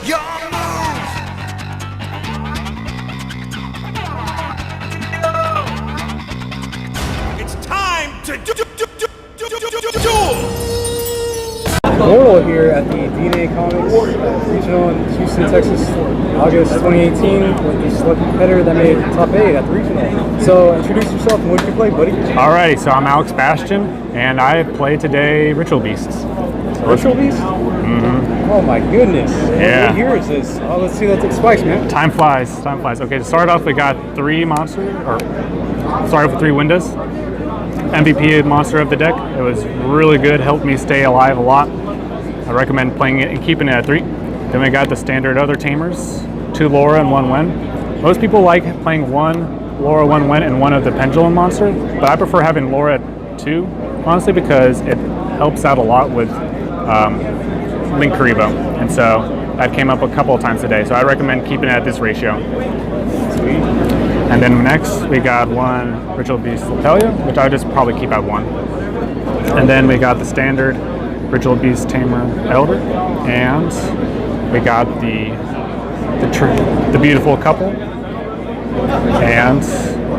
Your move. It's time to duel. BORTLE here at the DNA Comics Regional in Houston, Texas, August 2018 with the select competitor that made top 8 at the regional. So introduce yourself and what did you play, buddy? Alrighty, so I'm Bastian, and I play today Ritual Beasts. Ritual Beast? Mm-hmm. Oh my goodness. Yeah. What year is this? Oh, let's see that Spikes, man. Time flies, time flies. Okay, to start off, we got 3 monsters, or started with 3 windows. MVP monster of the deck. It was really good, helped me stay alive a lot. I recommend playing it and keeping it at 3. Then we got the standard other tamers, 2 Laura and 1 Wen. Most people like playing 1 Laura, 1 Wen, and 1 of the pendulum monster, but I prefer having Laura at 2, honestly, because it helps out a lot with Link Karibo. And so that came up a couple of times today, so I recommend keeping it at this ratio. Sweet. And then next we got 1 Ritual Beast Lepelia, which I would just probably keep at 1. And then we got the standard Ritual Beast Tamer Elder, and we got the beautiful couple, and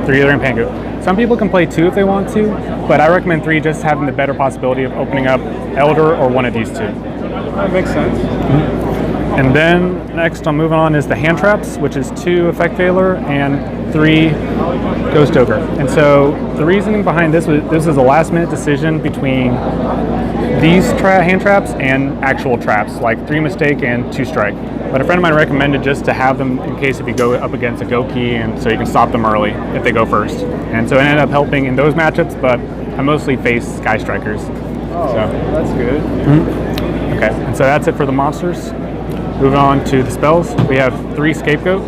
3 other in Pangu. Some people can play 2 if they want to, but I recommend 3, just having the better possibility of opening up Elder or one of these 2. That makes sense. Mm-hmm. And then next I'm moving on is the hand traps, which is 2 Effect Veiler and 3 Ghost Ogre. And so the reasoning behind this was a last minute decision between these hand traps and actual traps, like 3 Mistake and 2 Strike. But a friend of mine recommended just to have them in case if you go up against a Goki, and so you can stop them early if they go first. And so it ended up helping in those matchups, but I mostly face Sky Strikers. Oh, so that's good. Mm-hmm. Okay, and so that's it for the monsters. Moving on to the spells, we have 3 Scapegoat.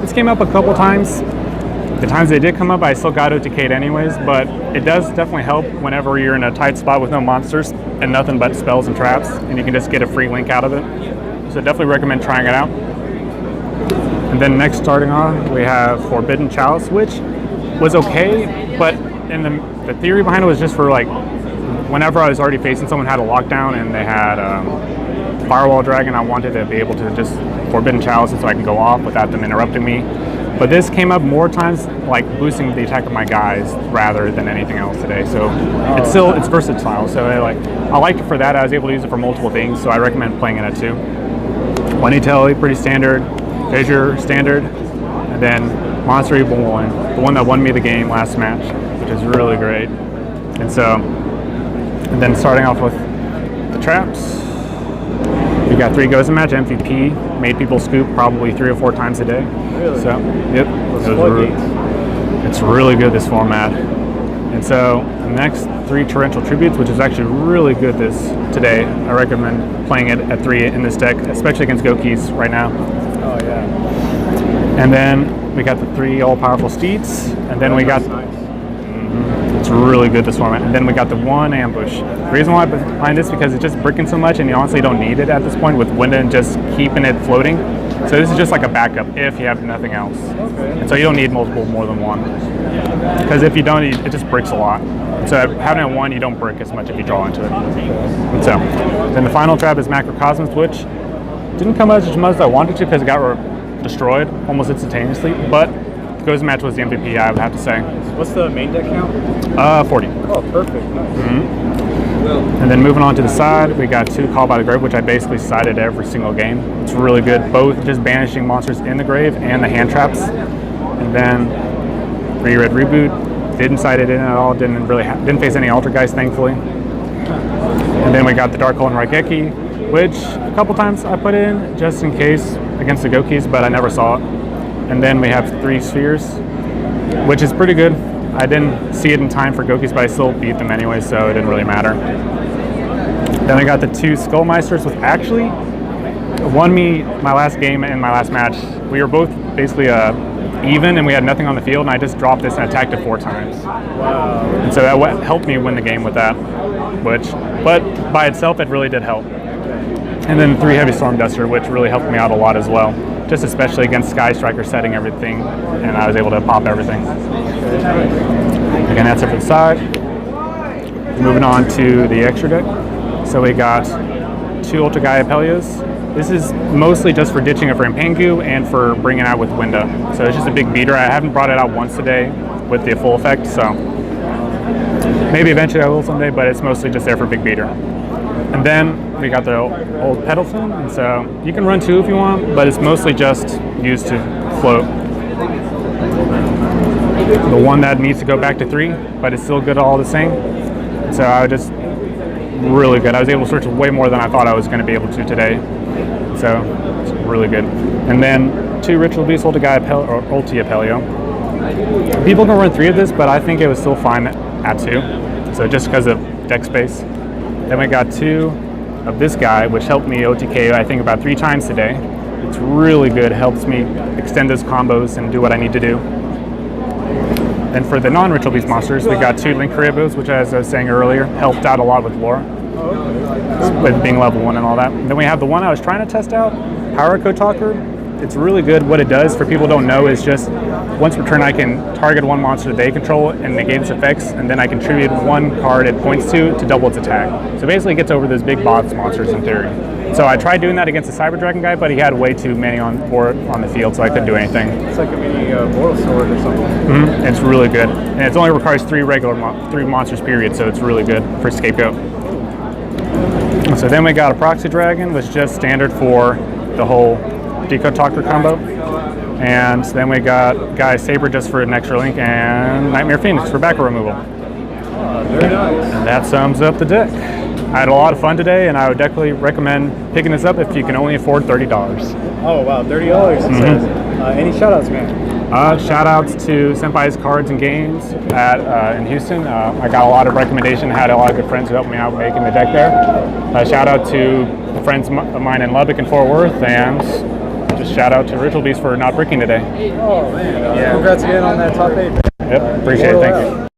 This came up a couple times. The times they did come up, I still got it decayed anyways, but it does definitely help whenever you're in a tight spot with no monsters and nothing but spells and traps, and you can just get a free link out of it. So definitely recommend trying it out. And then next, starting off, we have Forbidden Chalice, which was okay, but in the theory behind it was just for like whenever I was already facing someone who had a lockdown and they had Firewall Dragon, I wanted to be able to just Forbidden Chalice so I can go off without them interrupting me. But this came up more times like boosting the attack of my guys rather than anything else today. So it's versatile. So I liked it for that. I was able to use it for multiple things, so I recommend playing it at 2. One Telly, pretty standard. Fissure, standard. And then Monster Reborn, the one that won me the game last match, which is really great. And then starting off with the traps. We got 3 Goes in Match MVP, made people scoop probably 3 or 4 times a day. Really? So, yep. It's really good, this format. And so, the next 3 Torrential Tributes, which is actually really good today. I recommend playing it at 3 in this deck, especially against Gokis right now. Oh, yeah. And then we got the 3 All-Powerful Steeds, and then we got... Nice. It's really good, this format. And then we got the 1 Ambush. The reason why I behind this is because it's just bricking so much and you honestly don't need it at this point with Winda and just keeping it floating. So this is just like a backup if you have nothing else. Okay. And so you don't need more than 1. Because if you don't, it just bricks a lot. So having a 1, you don't brick as much if you draw into it. And so then the final trap is Macrocosmos, which didn't come out as much as I wanted to because it got destroyed almost instantaneously. But Goes Match was the MVP, I would have to say. What's the main deck count? 40. Oh, perfect. Nice. Mm-hmm. And then moving on to the side, we got 2 Call by the Grave, which I basically sided every single game. It's really good, both just banishing monsters in the grave and the hand traps. And then 3 Red Reboot, didn't side it in at all, didn't face any Alter Guys, thankfully. And then we got the Dark Hole and Raigeki, which a couple times I put in just in case against the Gokis, but I never saw it. And then we have 3 Spheres, which is pretty good. I didn't see it in time for Gokis, but I still beat them anyway, so it didn't really matter. Then we got the 2 Skullmeisters, which actually won me my last game and my last match. We were both basically even, and we had nothing on the field, and I just dropped this and attacked it 4 times. Wow. And so that helped me win the game with that, but by itself, it really did help. And then 3 Heavy Storm Duster, which really helped me out a lot as well. Just especially against Sky Striker setting everything, and I was able to pop everything. Again, that's it for the side. Moving on to the extra deck. So we got 2 Ultra Gaia Pelias, This is mostly just for ditching a frame Pangu and for bringing out with window. So it's just a big beater. I haven't brought it out once today with the full effect, so maybe eventually I will someday, but it's mostly just there for big beater. And then we got the old pedal fin, and so you can run 2 if you want, but it's mostly just used to float. The one that needs to go back to 3, but it's still good all the same. So I would just really good. I was able to search way more than I thought I was going to be able to today. So it's really good. And then 2 Ritual Beast Ulti Apelio. People can run 3 of this, but I think it was still fine at 2. So just because of deck space. Then we got 2 of this guy, which helped me OTK I think about 3 times today. It's really good, helps me extend those combos and do what I need to do. Then for the non-Ritual Beast monsters, we got 2 Link Repost, which as I was saying earlier, helped out a lot with lore, with being level 1 and all that. And then we have the one I was trying to test out, Power Code Talker. It's really good. What it does, for people who don't know, is just once per turn I can target one monster they control and negate its effects, and then I contribute 1 card it points to double its attack. So basically it gets over those big boss monsters in theory. So I tried doing that against the Cyber Dragon guy, but he had way too many on the field, so I couldn't do anything. It's like a mini BORTLE sword or something. Mm-hmm. It's really good. And it only requires 3 monsters period, so it's really good for Scapegoat. So then we got a Proxy Dragon, which is just standard for the whole Decode Talker combo. And then we got Guy Saber just for an extra link, and Nightmare Phoenix for backer removal. Very nice. And that sums up the deck. I had a lot of fun today, and I would definitely recommend picking this up if you can only afford $30. Oh wow, $30 it says. Any shout outs, man? Shout outs to Senpai's Cards and Games in Houston. I got a lot of recommendation, had a lot of good friends who helped me out making the deck there. Shout out to friends of mine in Lubbock and Fort Worth, and just shout out to Ritual Beast for not bricking today. Oh man, congrats again on that top 8. Yep, appreciate it, thank you.